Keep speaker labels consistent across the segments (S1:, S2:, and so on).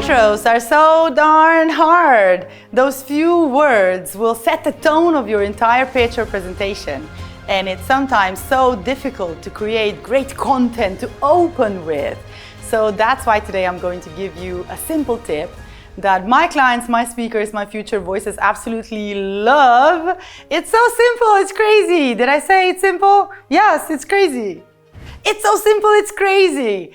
S1: Intros are so darn hard. Those few words will set the tone of your entire pitch or presentation. And it's sometimes so difficult to create great content to open with. So that's why today I'm going to give you a simple tip that my clients, my speakers, my future voices absolutely love. It's so simple, it's crazy. Did I say it's simple? Yes, it's crazy. It's so simple, it's crazy.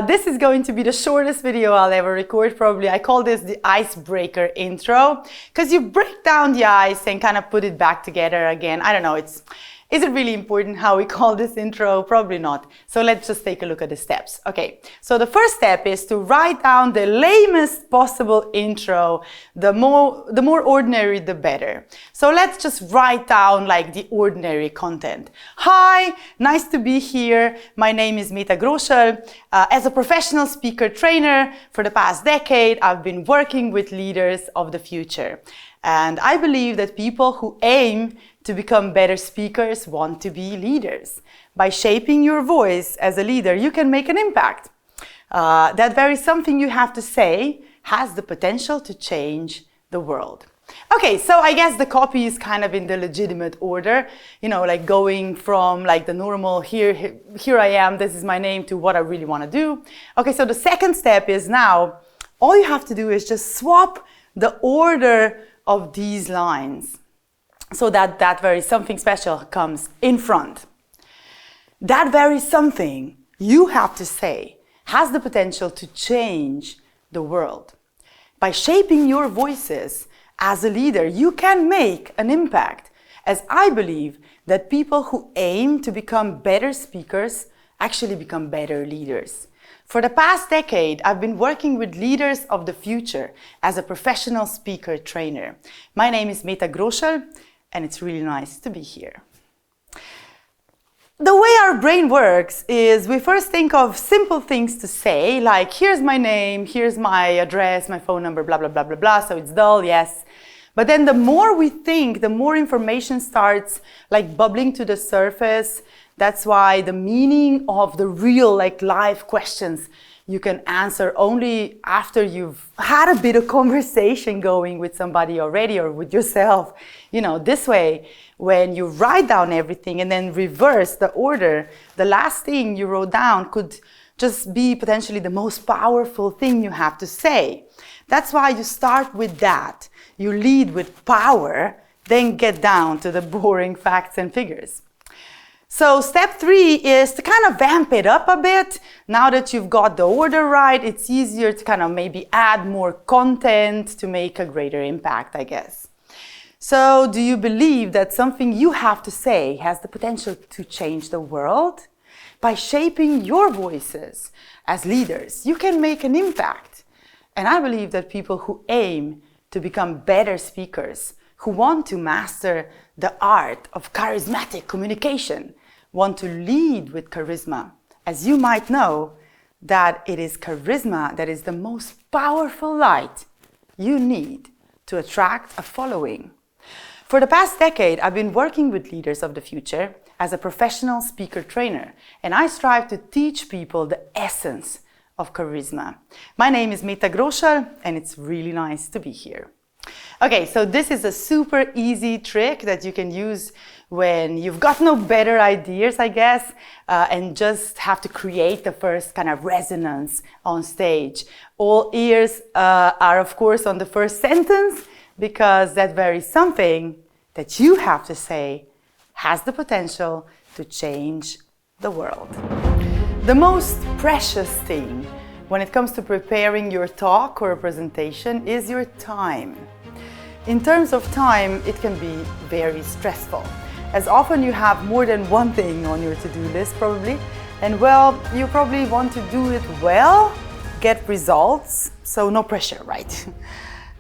S1: This is going to be the shortest video I'll ever record, probably. I call this the icebreaker intro, because you break down the ice and kind of put it back together again. I don't know, is it really important how we call this intro? Probably not. So let's just take a look at the steps. Okay, so the first step is to write down the lamest possible intro. The more ordinary, the better. So let's just write down like the ordinary content. Hi, nice to be here. My name is Meta Groschel. As a professional speaker trainer for the past decade, I've been working with leaders of the future. And I believe that people who aim to become better speakers want to be leaders. By shaping your voice as a leader, you can make an impact. That very something you have to say has the potential to change the world. Okay, so I guess the copy is kind of in the legitimate order, you know, like going from like the normal here I am, this is my name, to what I really want to do. Okay, so the second step is now, all you have to do is just swap the order of these lines so that that very something special comes in front. That very something you have to say has the potential to change the world. By shaping your voices as a leader, you can make an impact, as I believe that people who aim to become better speakers actually become better leaders. For the past decade, I've been working with leaders of the future as a professional speaker trainer. My name is Meta Groschel, and it's really nice to be here. The way our brain works is we first think of simple things to say, like here's my name, here's my address, my phone number, blah, blah, blah, blah, blah. So it's dull, yes. But then the more we think, the more information starts like bubbling to the surface. That's why the meaning of the real, like live questions you can answer only after you've had a bit of conversation going with somebody already or with yourself. You know, this way, when you write down everything and then reverse the order, the last thing you wrote down could just be potentially the most powerful thing you have to say. That's why you start with that. You lead with power, then get down to the boring facts and figures. So step 3 is to kind of vamp it up a bit. Now that you've got the order right, it's easier to kind of maybe add more content to make a greater impact, I guess. So do you believe that something you have to say has the potential to change the world? By shaping your voices as leaders, you can make an impact. And I believe that people who aim to become better speakers, who want to master the art of charismatic communication, want to lead with charisma. As you might know, that it is charisma that is the most powerful light you need to attract a following. For the past decade, I've been working with leaders of the future as a professional speaker trainer, and I strive to teach people the essence of charisma. My name is Meta Groschel, and it's really nice to be here. Okay, so this is a super easy trick that you can use when you've got no better ideas, I guess, and just have to create the first kind of resonance on stage. All ears are, of course, on the first sentence, because that very something that you have to say has the potential to change the world. The most precious thing when it comes to preparing your talk or a presentation is your time. In terms of time, it can be very stressful, as often you have more than one thing on your to-do list probably, and well, you probably want to do it well, get results, so no pressure, right?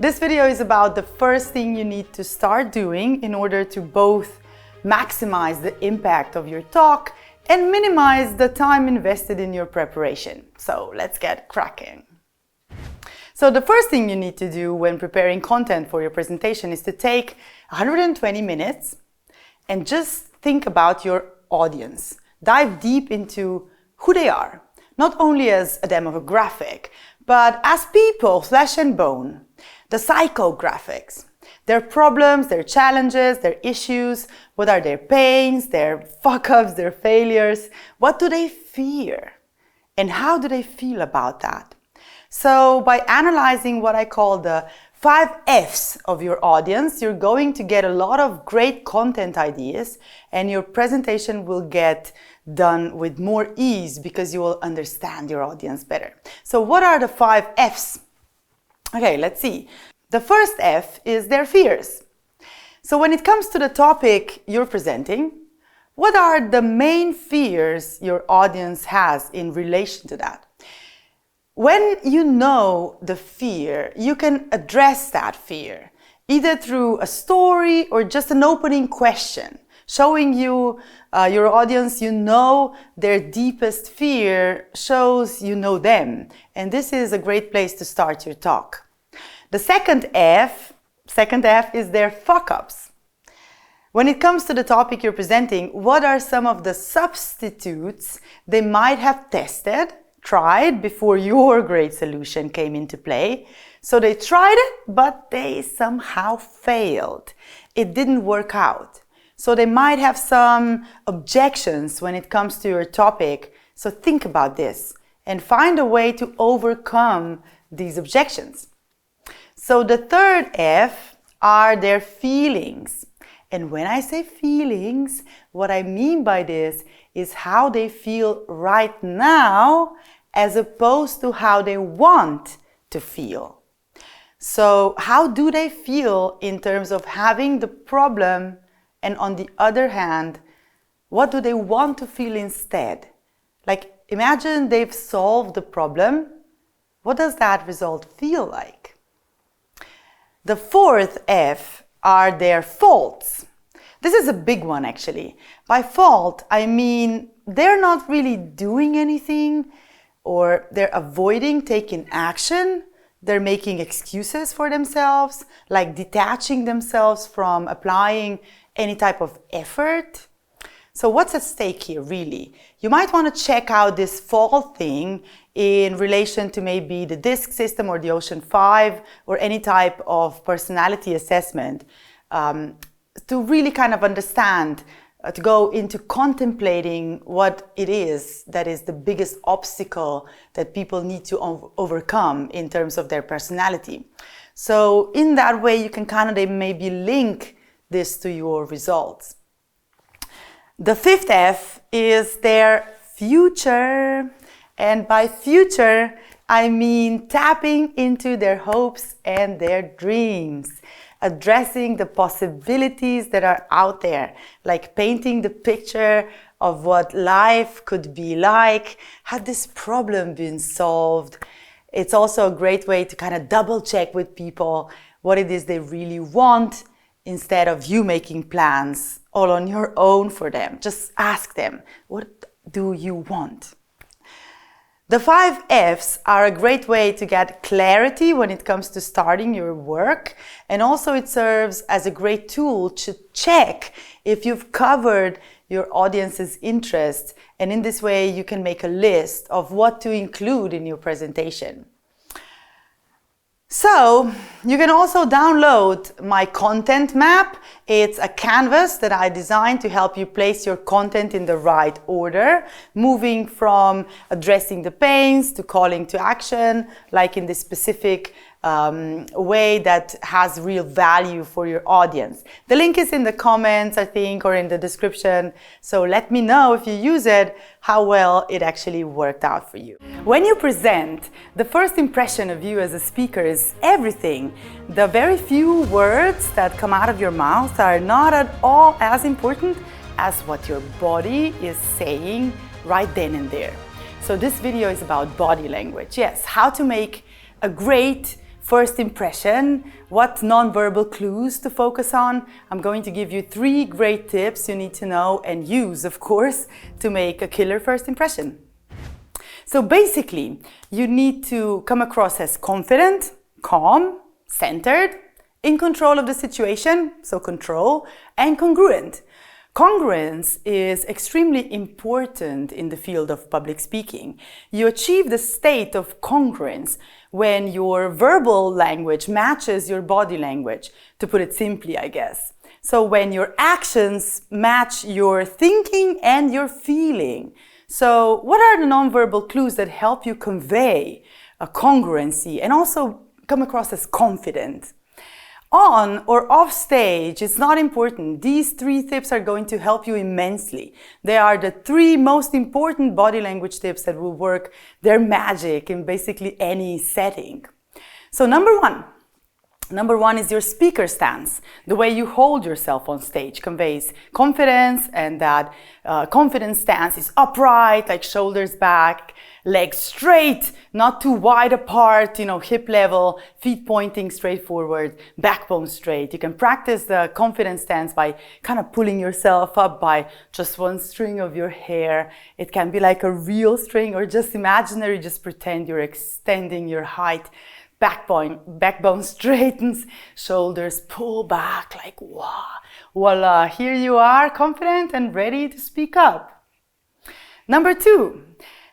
S1: This video is about the first thing you need to start doing in order to both maximize the impact of your talk and minimize the time invested in your preparation. So let's get cracking. So the first thing you need to do when preparing content for your presentation is to take 120 minutes and just think about your audience. Dive deep into who they are, not only as a demographic, But as people, flesh and bone, the psychographics, their problems, their challenges, their issues, what are their pains, their fuck-ups, their failures, what do they fear? And how do they feel about that? So by analyzing what I call the 5 F's of your audience, you're going to get a lot of great content ideas, and your presentation will get done with more ease because you will understand your audience better. So what are the 5 F's? Okay, let's see. The first F is their fears. So when it comes to the topic you're presenting, what are the main fears your audience has in relation to that? When you know the fear, you can address that fear, either through a story or just an opening question, showing you, your audience, you know their deepest fear shows you know them. And this is a great place to start your talk. The second F is their fuck-ups. When it comes to the topic you're presenting, what are some of the substitutes they might have tried before your great solution came into play? So they tried it, but they somehow failed. It didn't work out. So they might have some objections when it comes to your topic. So think about this and find a way to overcome these objections. So the third F are their feelings. And when I say feelings, what I mean by this is how they feel right now as opposed to how they want to feel. So how do they feel in terms of having the problem, and on the other hand, what do they want to feel instead? Like, imagine they've solved the problem. What does that result feel like? The fourth F are their faults. This is a big one, actually. By fault, I mean they're not really doing anything, or they're avoiding taking action. They're making excuses for themselves, like detaching themselves from applying any type of effort. So what's at stake here, really? You might want to check out this fault thing in relation to maybe the DISC system or the Ocean 5 or any type of personality assessment, to really kind of understand, to go into contemplating what it is that is the biggest obstacle that people need to overcome in terms of their personality. So in that way, you can kind of maybe link this to your results. The fifth F is their future. And by future, I mean tapping into their hopes and their dreams, addressing the possibilities that are out there, like painting the picture of what life could be like had this problem been solved. It's also a great way to kind of double check with people what it is they really want, instead of you making plans all on your own for them. Just ask them, what do you want? The 5 F's are a great way to get clarity when it comes to starting your work, and also it serves as a great tool to check if you've covered your audience's interest, and in this way you can make a list of what to include in your presentation. So you can also download my content map. It's a canvas that I designed to help you place your content in the right order, moving from addressing the pains to calling to action, like in this specific way that has real value for your audience. The link is in the comments, I think, or in the description. So let me know if you use it, how well it actually worked out for you. When you present, the first impression of you as a speaker is everything. The very few words that come out of your mouth are not at all as important as what your body is saying right then and there. So this video is about body language. Yes, how to make a great first impression, what nonverbal clues to focus on. I'm going to give you 3 great tips you need to know and use, of course, to make a killer first impression. So basically, you need to come across as confident, calm, centered, in control of the situation, so control, and congruent. Congruence is extremely important in the field of public speaking. You achieve the state of congruence when your verbal language matches your body language, to put it simply, I guess. So when your actions match your thinking and your feeling. So what are the nonverbal clues that help you convey a congruency and also come across as confident? On or off stage, it's not important. These 3 tips are going to help you immensely. They are the 3 most important body language tips that will work their magic in basically any setting. So number one is your speaker stance. The way you hold yourself on stage conveys confidence, and that confident stance is upright, like shoulders back, legs straight, not too wide apart, hip level, feet pointing straight forward, backbone straight. You can practice the confident stance by kind of pulling yourself up by just one string of your hair. It can be like a real string or just imaginary, just pretend you're extending your height. Backbone straightens, shoulders pull back like wow, voila, here you are, confident and ready to speak up. Number 2,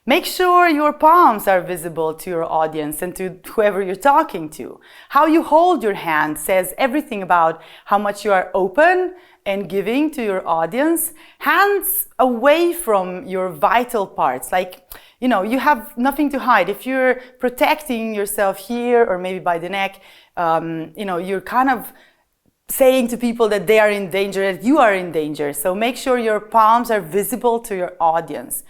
S1: make sure your palms are visible to your audience and to whoever you're talking to. How you hold your hand says everything about how much you are open and giving to your audience. Hands away from your vital parts, like you have nothing to hide. If you're protecting yourself here or maybe by the neck, you're kind of saying to people that they are in danger, that you are in danger. So make sure your palms are visible to your audience.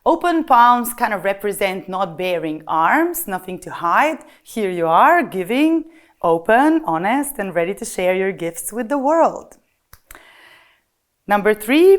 S1: Open palms kind of represent not bearing arms, nothing to hide. Here you are, giving, open, honest, and ready to share your gifts with the world. Number 3,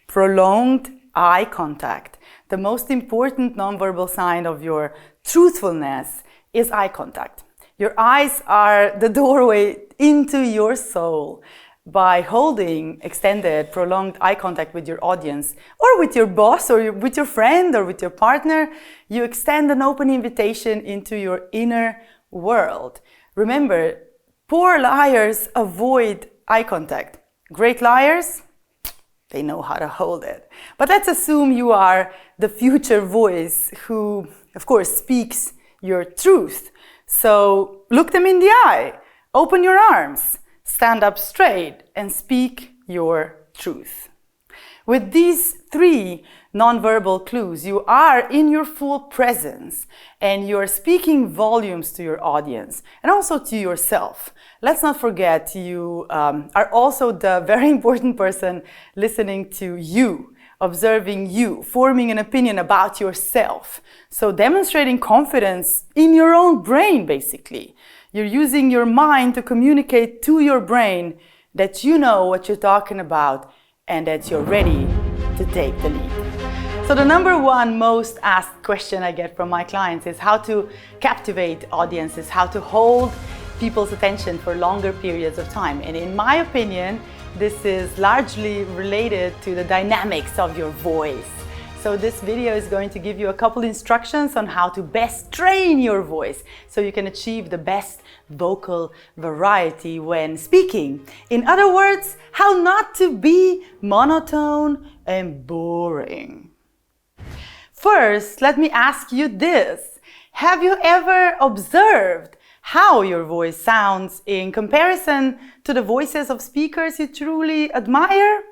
S1: prolonged eye contact. The most important nonverbal sign of your truthfulness is eye contact. Your eyes are the doorway into your soul. By holding extended, prolonged eye contact with your audience, or with your boss, or with your friend, or with your partner, you extend an open invitation into your inner world. Remember, poor liars avoid eye contact. Great liars, they know how to hold it. But let's assume you are the future voice who, of course, speaks your truth. So look them in the eye, open your arms, stand up straight, and speak your truth. With these 3 nonverbal clues, you are in your full presence and you're speaking volumes to your audience and also to yourself. Let's not forget, you are also the very important person listening to you, observing you, forming an opinion about yourself. So demonstrating confidence in your own brain, basically. You're using your mind to communicate to your brain that you know what you're talking about and that you're ready to take the lead. So the number 1 most asked question I get from my clients is how to captivate audiences, how to hold people's attention for longer periods of time. And in my opinion, this is largely related to the dynamics of your voice. So this video is going to give you a couple instructions on how to best train your voice so you can achieve the best vocal variety when speaking. In other words, how not to be monotone and boring. First, let me ask you this. Have you ever observed how your voice sounds in comparison to the voices of speakers you truly admire?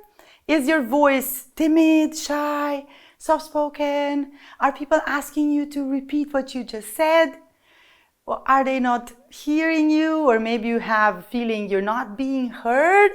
S1: Is your voice timid, shy, soft-spoken? Are people asking you to repeat what you just said? Or are they not hearing you? Or maybe you have a feeling you're not being heard?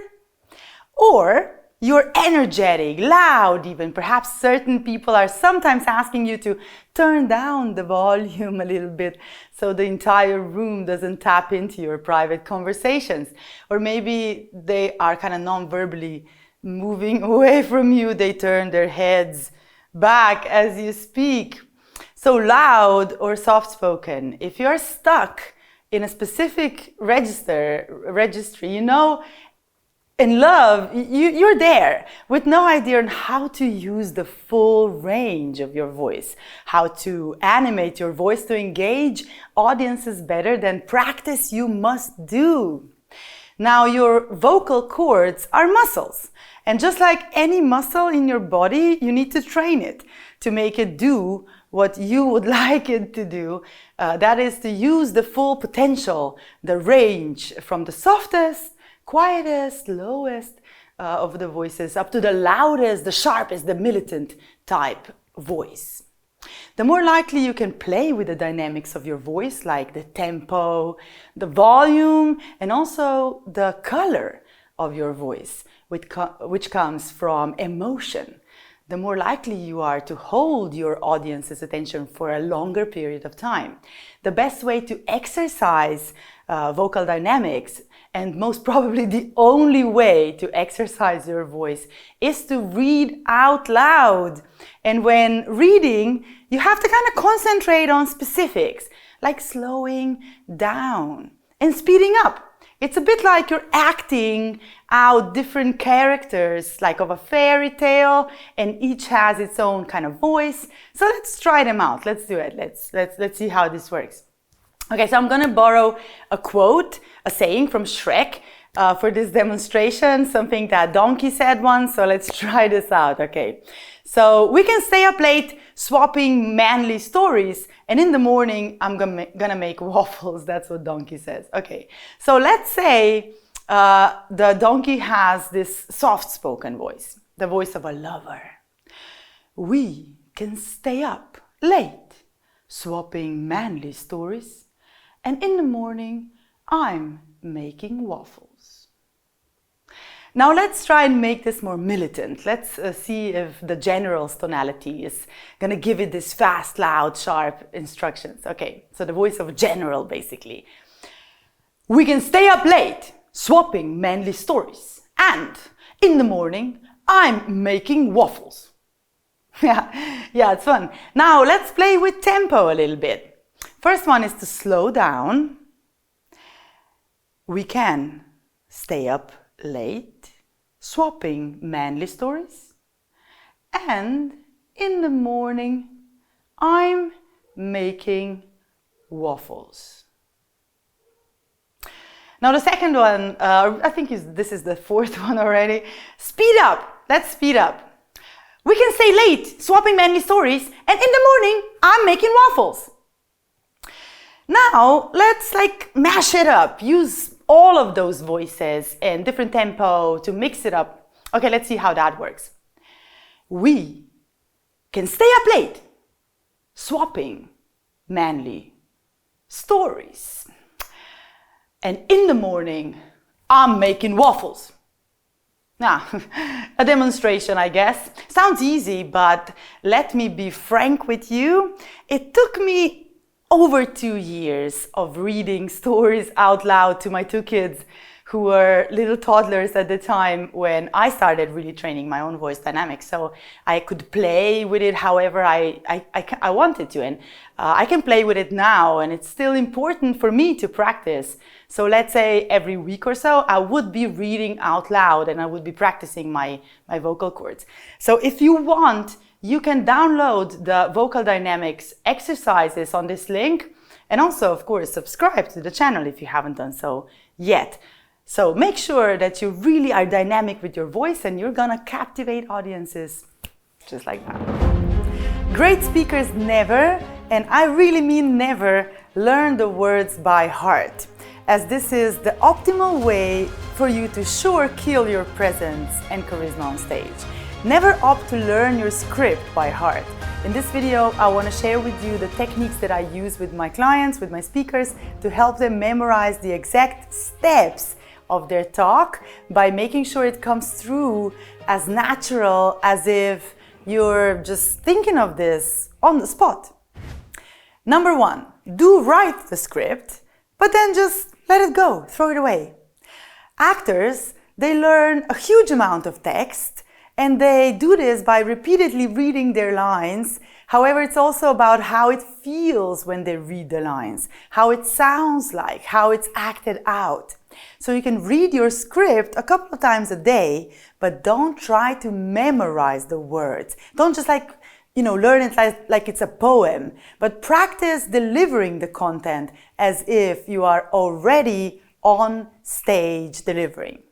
S1: Or you're energetic, loud even. Perhaps certain people are sometimes asking you to turn down the volume a little bit so the entire room doesn't tap into your private conversations. Or maybe they are kind of non-verbally moving away from you. They turn their heads back as you speak. So loud or soft-spoken. If you're stuck in a specific registry, in love, you're there with no idea on how to use the full range of your voice, how to animate your voice to engage audiences better than practice you must do. Now your vocal cords are muscles. And just like any muscle in your body, you need to train it to make it do what you would like it to do. That is to use the full potential, the range from the softest, quietest, lowest of the voices up to the loudest, the sharpest, the militant type voice. The more likely you can play with the dynamics of your voice, like the tempo, the volume, and also the color of your voice, which comes from emotion, the more likely you are to hold your audience's attention for a longer period of time. The best way to exercise vocal dynamics, and most probably the only way to exercise your voice, is to read out loud. And when reading, you have to kind of concentrate on specifics, like slowing down and speeding up. It's a bit like you're acting out different characters, like of a fairy tale, and each has its own kind of voice. So let's try them out. Let's do it. Let's see how this works. Okay, so I'm gonna borrow a quote, a saying from Shrek for this demonstration, something that Donkey said once. So let's try this out. Okay, so we can stay up late swapping manly stories, and in the morning I'm gonna make waffles. That's what Donkey says. Okay, so let's say the donkey has this soft-spoken voice, the voice of a lover. We can stay up late swapping manly stories, and in the morning I'm making waffles. Now let's try and make this more militant. Let's see if the general's tonality is gonna give it this fast, loud, sharp instructions. Okay, so the voice of a general, basically. We can stay up late swapping manly stories, and in the morning I'm making waffles. Yeah, it's fun. Now let's play with tempo a little bit. First one is to slow down. We can stay up late swapping manly stories, and in the morning I'm making waffles. Now the second one, I think this is the fourth one already. Speed up. Let's speed up. We can stay late swapping manly stories, and in the morning I'm making waffles. Now let's mash it up. Use all of those voices and different tempo to mix it up. Okay, let's see how that works. We can stay up late swapping manly stories, and in the morning I'm making waffles. Now, a demonstration, I guess. Sounds easy, but let me be frank with you. It took me over 2 years of reading stories out loud to my 2 kids, who were little toddlers at the time when I started really training my own voice dynamics. So I could play with it however I wanted to. And I can play with it now, and it's still important for me to practice. So let's say every week or so, I would be reading out loud and I would be practicing my vocal cords. So if you want, you can download the vocal dynamics exercises on this link, and also, of course, subscribe to the channel if you haven't done so yet. So make sure that you really are dynamic with your voice, and you're gonna captivate audiences just like that. Great speakers never, and I really mean never, learn the words by heart, as this is the optimal way for you to sure kill your presence and charisma on stage. Never opt to learn your script by heart. In this video, I want to share with you the techniques that I use with my clients, with my speakers, to help them memorize the exact steps of their talk by making sure it comes through as natural as if you're just thinking of this on the spot. Number 1, do write the script, but then just let it go, throw it away. Actors, they learn a huge amount of text, and they do this by repeatedly reading their lines. However, it's also about how it feels when they read the lines, how it sounds like, how it's acted out. So you can read your script a couple of times a day, but don't try to memorize the words. Don't just learn it like it's a poem, but practice delivering the content as if you are already on stage delivering.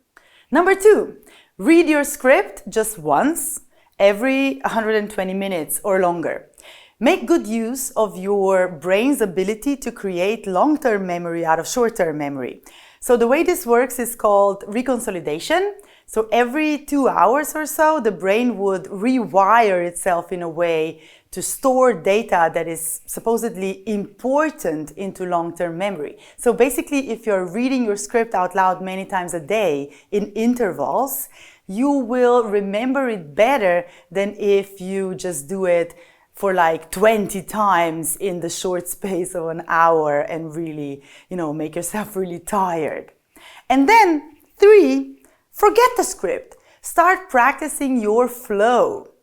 S1: Number 2, read your script just once every 120 minutes or longer. Make good use of your brain's ability to create long-term memory out of short-term memory. So the way this works is called reconsolidation. So every 2 hours or so, the brain would rewire itself in a way to store data that is supposedly important into long-term memory. So basically, if you're reading your script out loud many times a day in intervals, you will remember it better than if you just do it for like 20 times in the short space of an hour and really, make yourself really tired. And then 3, forget the script. Start practicing your flow.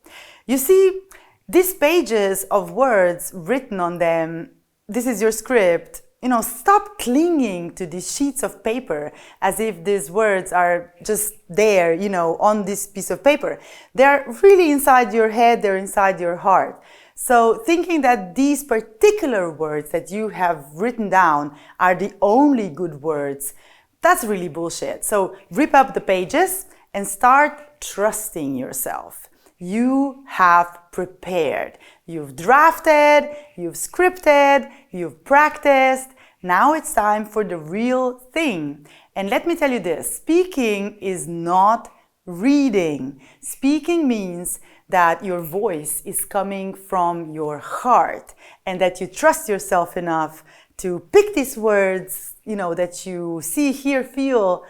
S1: You see, these pages of words written on them, this is your script. Stop clinging to these sheets of paper as if these words are just there, on this piece of paper. They're really inside your head, they're inside your heart. So thinking that these particular words that you have written down are the only good words, that's really bullshit. So rip up the pages and start trusting yourself. You have prepared. You've drafted, you've scripted, you've practiced. Now it's time for the real thing. And let me tell you this, speaking is not reading. Speaking means that your voice is coming from your heart and that you trust yourself enough to pick these words, that you see, hear, feel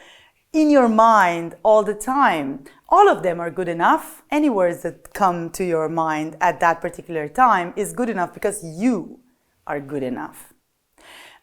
S1: in your mind all the time. All of them are good enough. Any words that come to your mind at that particular time is good enough because you are good enough.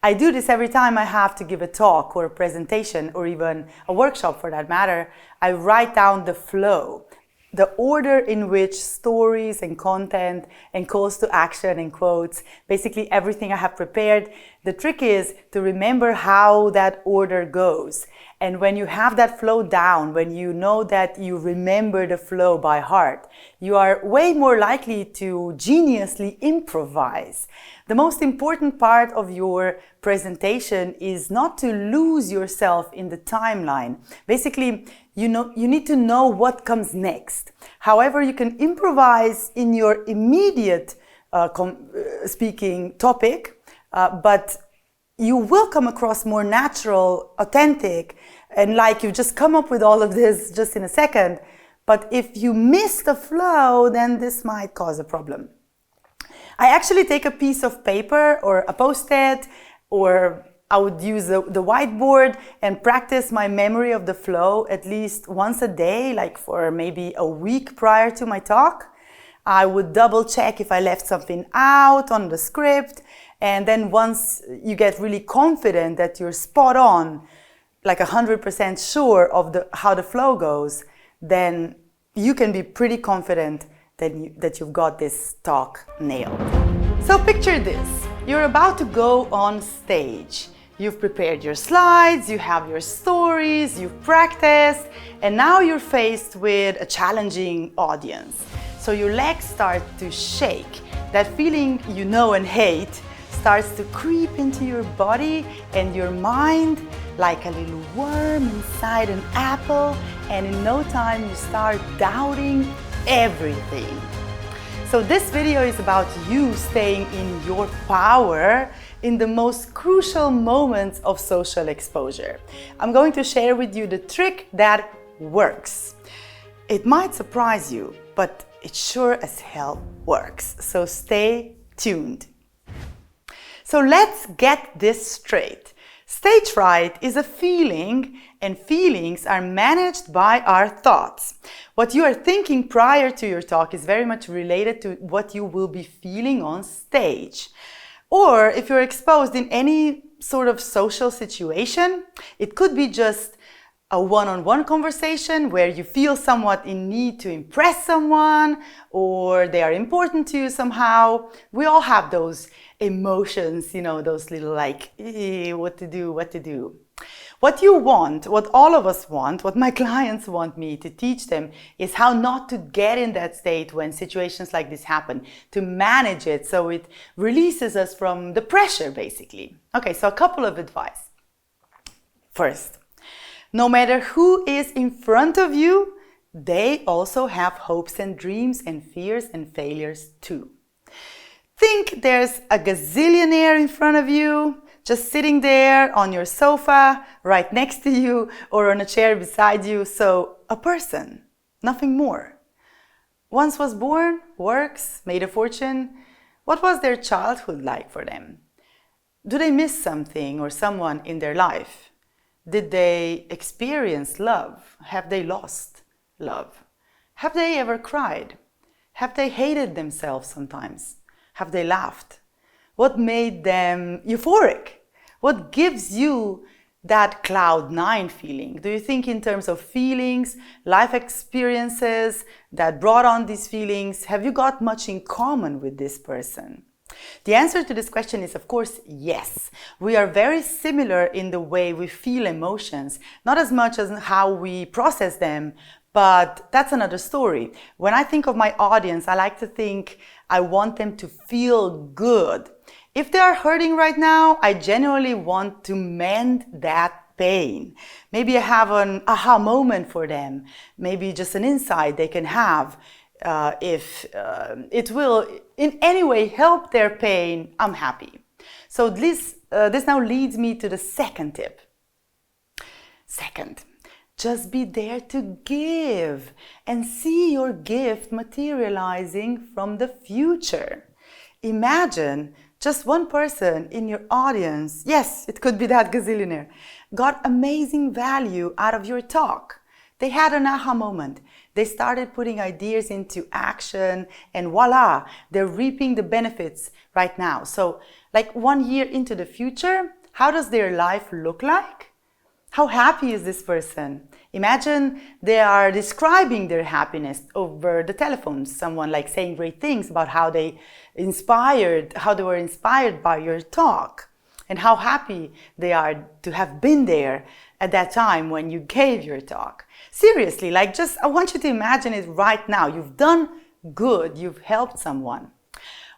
S1: I do this every time I have to give a talk or a presentation or even a workshop for that matter. I write down the flow, the order in which stories and content and calls to action and quotes, basically everything I have prepared. The trick is to remember how that order goes. And when you have that flow down, when you know that you remember the flow by heart, you are way more likely to geniusly improvise. The most important part of your presentation is not to lose yourself in the timeline. Basically, you need to know what comes next. However, you can improvise in your immediate speaking topic, but you will come across more natural, authentic, and like you just come up with all of this just in a second. But if you miss the flow, then this might cause a problem. I actually take a piece of paper or a post-it, or I would use the whiteboard and practice my memory of the flow at least once a day, like for maybe a week prior to my talk. I would double check if I left something out on the script. And then once you get really confident that you're spot on, like 100% sure of how the flow goes, then you can be pretty confident that you've got this talk nailed. So picture this. You're about to go on stage. You've prepared your slides, you have your stories, you've practiced, and now you're faced with a challenging audience. So your legs start to shake. That feeling you know and hate starts to creep into your body and your mind like a little worm inside an apple, and in no time you start doubting everything. So this video is about you staying in your power in the most crucial moments of social exposure. I'm going to share with you the trick that works. It might surprise you, but it sure as hell works. So stay tuned. So let's get this straight. Stage fright is a feeling, and feelings are managed by our thoughts. What you are thinking prior to your talk is very much related to what you will be feeling on stage. Or if you're exposed in any sort of social situation, it could be just a one-on-one conversation where you feel somewhat in need to impress someone, or they are important to you somehow. We all have those emotions, those little like, what to do. What you want, what all of us want, what my clients want me to teach them is how not to get in that state when situations like this happen, to manage it so it releases us from the pressure, basically. Okay, so a couple of advice. First, no matter who is in front of you, they also have hopes and dreams and fears and failures too. Think there's a gazillionaire in front of you, just sitting there on your sofa, right next to you, or on a chair beside you. So, a person, nothing more. Once was born, works, made a fortune. What was their childhood like for them? Do they miss something or someone in their life? Did they experience love? Have they lost love? Have they ever cried? Have they hated themselves sometimes? Have they laughed? What made them euphoric? What gives you that cloud nine feeling? Do you think in terms of feelings, life experiences that brought on these feelings? Have you got much in common with this person? The answer to this question is, of course, yes. We are very similar in the way we feel emotions, not as much as how we process them, but that's another story. When I think of my audience, I like to think I want them to feel good. If they are hurting right now, I genuinely want to mend that pain. Maybe I have an aha moment for them. Maybe just an insight they can have. If it will in any way help their pain, I'm happy. So this now leads me to the second tip. Second, just be there to give and see your gift materializing from the future. Imagine just one person in your audience, yes, it could be that gazillionaire, got amazing value out of your talk. They had an aha moment. They started putting ideas into action and voila, they're reaping the benefits right now. So like 1 year into the future, how does their life look like? How happy is this person? Imagine they are describing their happiness over the telephone. Someone like saying great things about how they were inspired by your talk and how happy they are to have been there at that time when you gave your talk. Seriously, I want you to imagine it right now. You've done good, you've helped someone.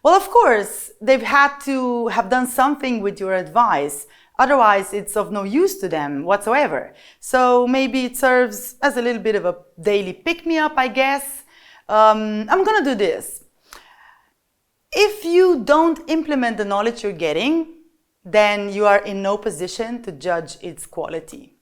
S1: Well, of course, they've had to have done something with your advice. Otherwise, it's of no use to them whatsoever. So maybe it serves as a little bit of a daily pick-me-up, I guess. I'm gonna do this. If you don't implement the knowledge you're getting, then you are in no position to judge its quality.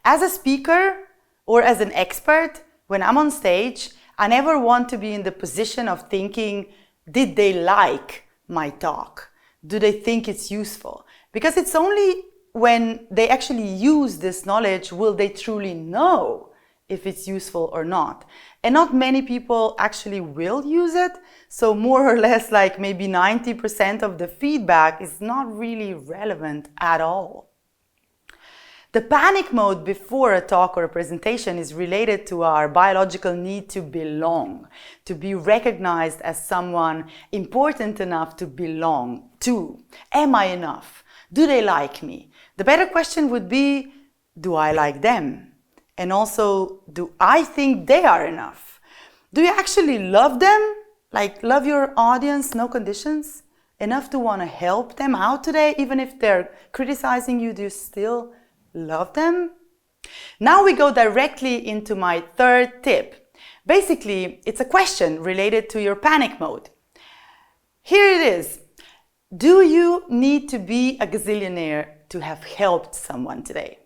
S1: As a speaker or as an expert, when I'm on stage, I never want to be in the position of thinking, did they like my talk? Do they think it's useful? Because it's only when they actually use this knowledge will they truly know if it's useful or not. And not many people actually will use it. So more or less like maybe 90% of the feedback is not really relevant at all. The panic mode before a talk or a presentation is related to our biological need to belong, to be recognized as someone important enough to belong to. Am I enough? Do they like me? The better question would be, do I like them? And also, do I think they are enough? Do you actually love them? Like love your audience, no conditions? Enough to want to help them out today, even if they're criticizing you, do you still love them? Now we go directly into my third tip. Basically, it's a question related to your panic mode. Here it is. Do you need to be a gazillionaire to have helped someone today?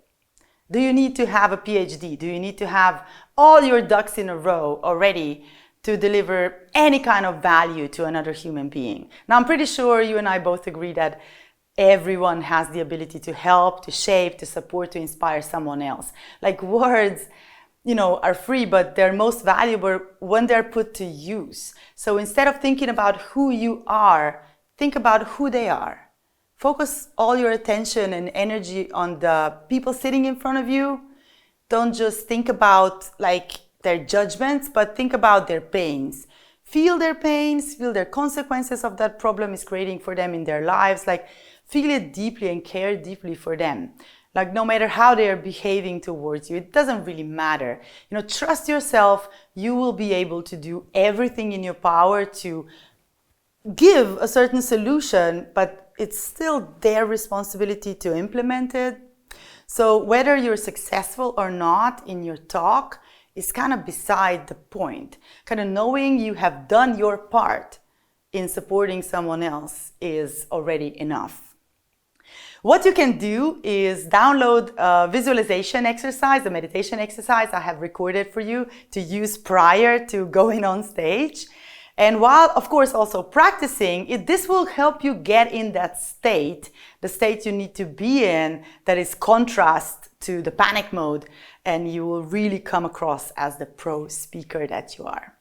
S1: Do you need to have a PhD? Do you need to have all your ducks in a row already to deliver any kind of value to another human being? Now, I'm pretty sure you and I both agree that everyone has the ability to help, to shape, to support, to inspire someone else. Like words, are free, but they're most valuable when they're put to use. So instead of thinking about who you are, think about who they are. Focus all your attention and energy on the people sitting in front of you. Don't just think about their judgments, but think about their pains. Feel their pains, feel their consequences of that problem is creating for them in their lives. Feel it deeply and care deeply for them. No matter how they are behaving towards you, it doesn't really matter. Trust yourself. You will be able to do everything in your power to give a certain solution, but it's still their responsibility to implement it. So whether you're successful or not in your talk is kind of beside the point. Kind of knowing you have done your part in supporting someone else is already enough. What you can do is download a visualization exercise, a meditation exercise I have recorded for you to use prior to going on stage. And while, of course, also practicing, this will help you get in that state, the state you need to be in, that is contrast to the panic mode, and you will really come across as the pro speaker that you are.